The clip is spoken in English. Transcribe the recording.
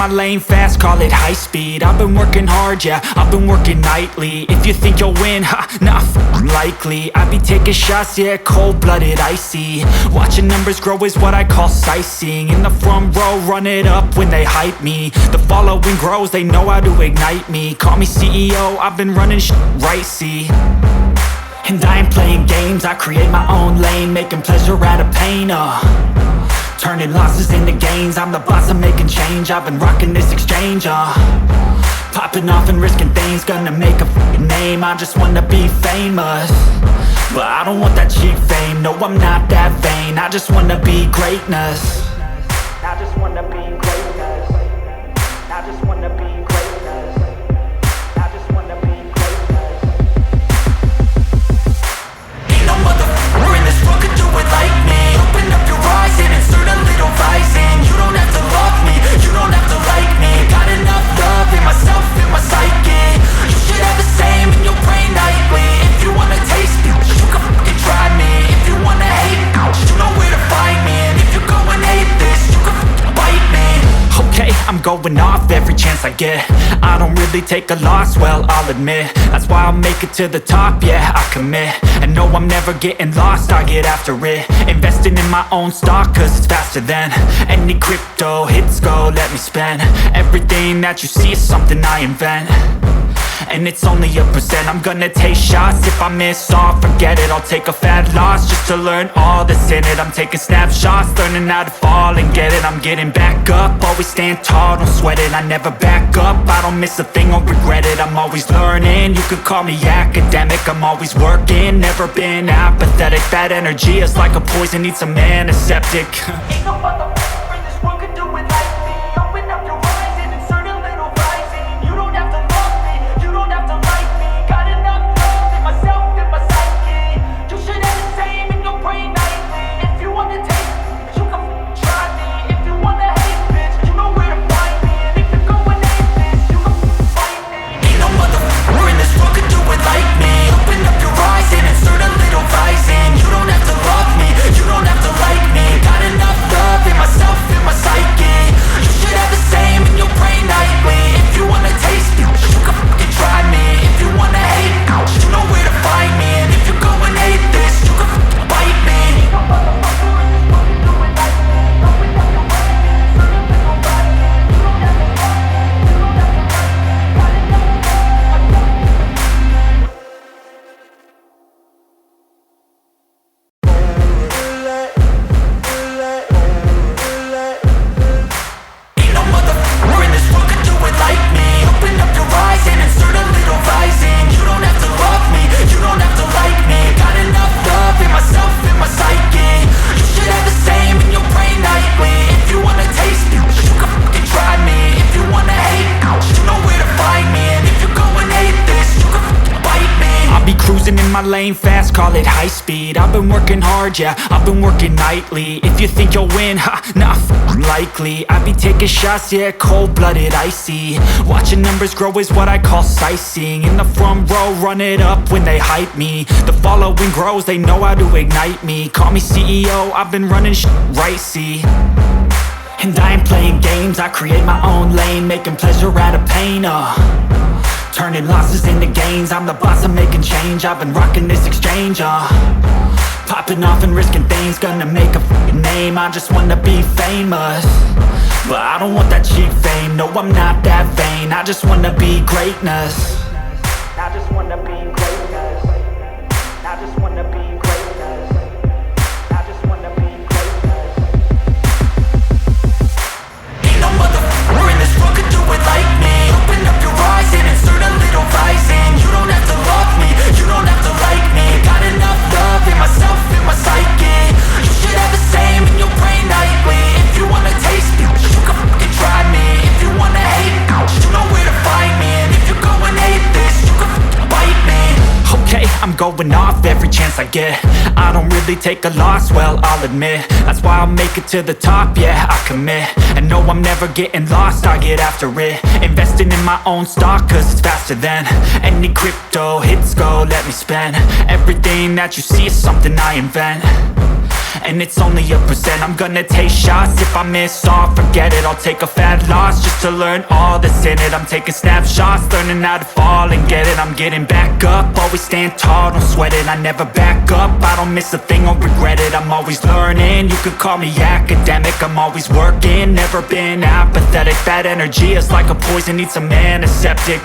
my lane fast, call it high speed. I've been working hard, yeah, I've been working nightly. If you think you'll win, ha, nah, likely. I be taking shots, yeah, cold-blooded, icy. Watching numbers grow is what I call sightseeing. In the front row, run it up when they hype me. The following grows, they know how to ignite me. Call me CEO, I've been running shit right, see. And I ain't playing games, I create my own lane, making pleasure out of pain, turning losses into gains, I'm the boss, I'm making change. I've been rocking this exchange, popping off and risking things, gonna make a f***ing name. I just wanna be famous, but I don't want that cheap fame. No, I'm not that vain, I just wanna be greatness. I just wanna be greatness. I just wanna be greatness. I just wanna be greatness. Ain't no motherfucker in this world could do it like me. Open up your eyes and insert a little rising. You don't have to love me, you don't have to like me. Got enough love in myself, in my psyche. You should have the same in your brain nightly. If you wanna taste me, you can fucking try me. If you wanna hate me, you know where to find me. And if you go and hate this, you can fucking bite me. Okay, I'm going off every chance I get. I don't really take a loss, well, I'll admit. That's why I'll make it to the top, yeah, I commit. And no, I'm never getting lost, I get after it. Investing in my own stock, cause it's faster than any crypto hits go, let me spend. Everything that you see is something I invent, and it's only a percent. I'm gonna take shots, if I miss all, forget it. I'll take a fat loss just to learn all that's in it. I'm taking snapshots, learning how to fall and get it. I'm getting back up, always stand tall, don't sweat it. I never back up, I don't miss a thing or regret it. I'm always learning, you could call me academic. I'm always working, never been apathetic. That energy is like a poison, needs some antiseptic. Ain't no motherfucker in this world could do it like me. Open up your eyes and insert a little rising. You don't have to love me, you don't have to like me. Got enough love in myself, in my psyche. You should have the same in your brain nightly. If you wanna taste me, you can f***ing try me. If you wanna hate bitch, you know where to find me. And if you go and hate this, you can f***ing fight me. Ain't no motherfucker in this world could do it like me. Open up your eyes and insert a little rising. You don't have to love me, you don't have to like me. Got enough love in myself, in my psyche. You should have the same in your brain nightly. If you wanna taste me, you can fucking try me. If you wanna hate me, you know where to find me. And if you go and hate this, you can fucking bite me. Ain't no motherfucker in this world can do it like me. Open up your eyes and insert a little rising. You don't have to love me, you don't have to like me. Got enough Ain't no motherfucker in this world could do it like me. Open up your eyes and insert a little rising. You don't have to love me, you don't have to like me. Got enough love in myself, in my psyche. You should have the same in your brain nightly. If you wanna taste me, you can fucking try me. If you wanna hate me, you know where to find me. And if you go and hate this, you can fucking bite me. I'll be cruising in my lane fast, call it high speed. I've been working hard, yeah, I've been working nightly. If you think you'll win, ha, nah, likely. I be taking shots, yeah, cold-blooded, icy. Watching numbers grow is what I call sightseeing. In the front row, run it up when they hype me. The following grows, they know how to ignite me. Call me CEO, I've been running shit right, see. And I ain't playing games, I create my own lane, making pleasure out of pain, turning losses into gains, I'm the boss, I'm making change. I've been rocking this exchange, popping off and risking things, gonna make a f***ing name. I just wanna be famous, but I don't want that cheap fame. No, I'm not that vain, I just wanna be greatness. I just wanna be greatness. I just wanna be greatness. I just wanna be greatness. Ain't no motherfucker in this world could do it like me. Open up your eyes and insert a little rising. You don't have to love me, you don't have to like me. Got enough love in myself, in my psyche. You should have the same in your brain nightly. If you wanna taste me, you can fucking try me. If you wanna hate me, you know where to find me. And if you go and hate this, you can fucking bite me. Okay, I'm going off every chance I get. I don't really take a loss, well, I'll admit. That's why I'll make it to the top, yeah, I commit. And no, I'm never getting lost, I get after it. Investing in my own stock, cause it's faster than any crypto hits go, let me spend. Everything that you see is something I invent, and it's only a percent. I'm gonna take shots, if I miss all, forget it. I'll take a fat loss just to learn all that's in it. I'm taking snapshots, learning how to fall and get it. I'm getting back up, always stand tall, don't sweat it. I never back up, I don't miss a thing or regret it. I'm always learning, you could call me academic. I'm always working, never been apathetic. Bad energy is like a poison, needs a antiseptic.